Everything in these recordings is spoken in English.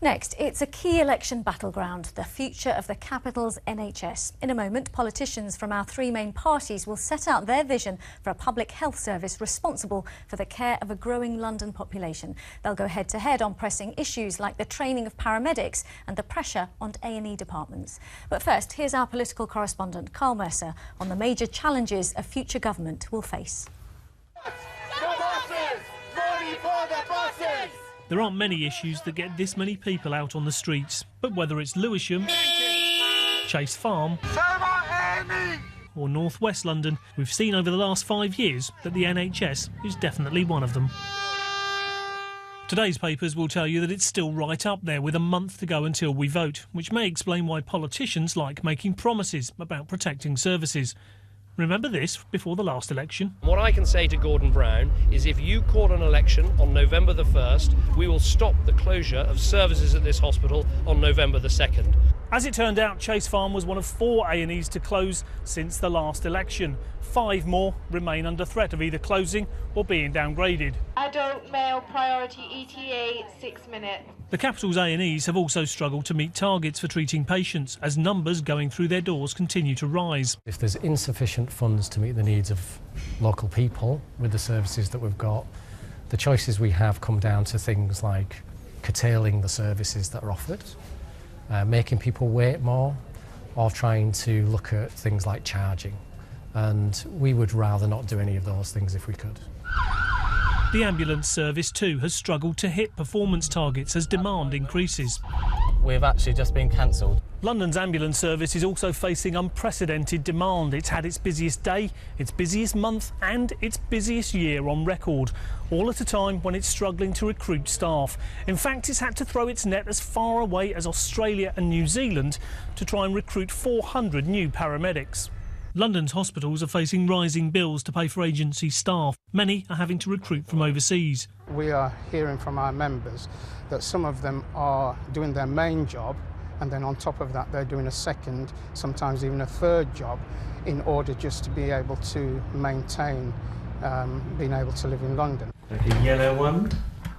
Next, it's a key election battleground, the future of the capital's NHS. In a moment, politicians from our three main parties will set out their vision for a public health service responsible for the care of a growing London population. They'll go head-to-head on pressing issues like the training of paramedics and the pressure on A&E departments. But first, here's our political correspondent, Carl Mercer, on the major challenges a future government will face. There aren't many issues that get this many people out on the streets, but whether it's Lewisham, Chase Farm or North West London, we've seen over the last 5 years that the NHS is definitely one of them. Today's papers will tell you that it's still right up there with a month to go until we vote, which may explain why politicians like making promises about protecting services. Remember this before the last election? What I can say to Gordon Brown is if you call an election on November the 1st, we will stop the closure of services at this hospital on November the 2nd. As it turned out, Chase Farm was one of 4 A&Es to close since the last election. 5 more remain under threat of either closing or being downgraded. Adult male priority ETA 6 minutes. The capital's A&Es have also struggled to meet targets for treating patients as numbers going through their doors continue to rise. If there's insufficient funds to meet the needs of local people with the services that we've got, the choices we have come down to things like curtailing the services that are offered, making people wait more, or trying to look at things like charging. And we would rather not do any of those things if we could. The ambulance service too has struggled to hit performance targets as demand increases. We've actually just been cancelled. London's ambulance service is also facing unprecedented demand. It's had its busiest day, its busiest month and its busiest year on record, all at a time when it's struggling to recruit staff. In fact, it's had to throw its net as far away as Australia and New Zealand to try and recruit 400 new paramedics. London's hospitals are facing rising bills to pay for agency staff. Many are having to recruit from overseas. We are hearing from our members that some of them are doing their main job, and then on top of that they're doing a second, sometimes even a third job, in order just to be able to maintain being able to live in London. A yellow one.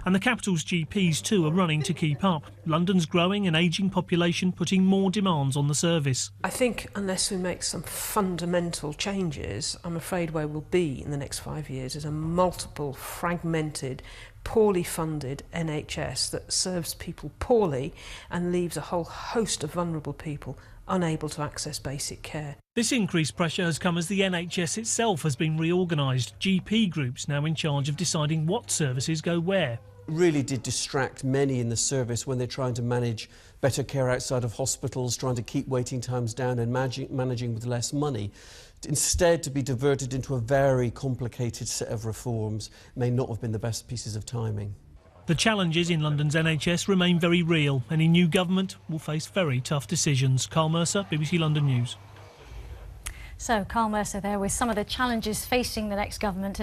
And the capital's GPs too are running to keep up. London's growing and ageing population putting more demands on the service. I think unless we make some fundamental changes, I'm afraid where we'll be in the next 5 years is a multiple, fragmented, poorly funded NHS that serves people poorly and leaves a whole host of vulnerable people unable to access basic care. This increased pressure has come as the NHS itself has been reorganised. GP groups now in charge of deciding what services go where. Really did distract many in the service when they're trying to manage better care outside of hospitals, trying to keep waiting times down and managing with less money. Instead, to be diverted into a very complicated set of reforms may not have been the best pieces of timing. The challenges in London's NHS remain very real. Any new government will face very tough decisions. Carl Mercer, BBC London News. So, Carl Mercer there with some of the challenges facing the next government.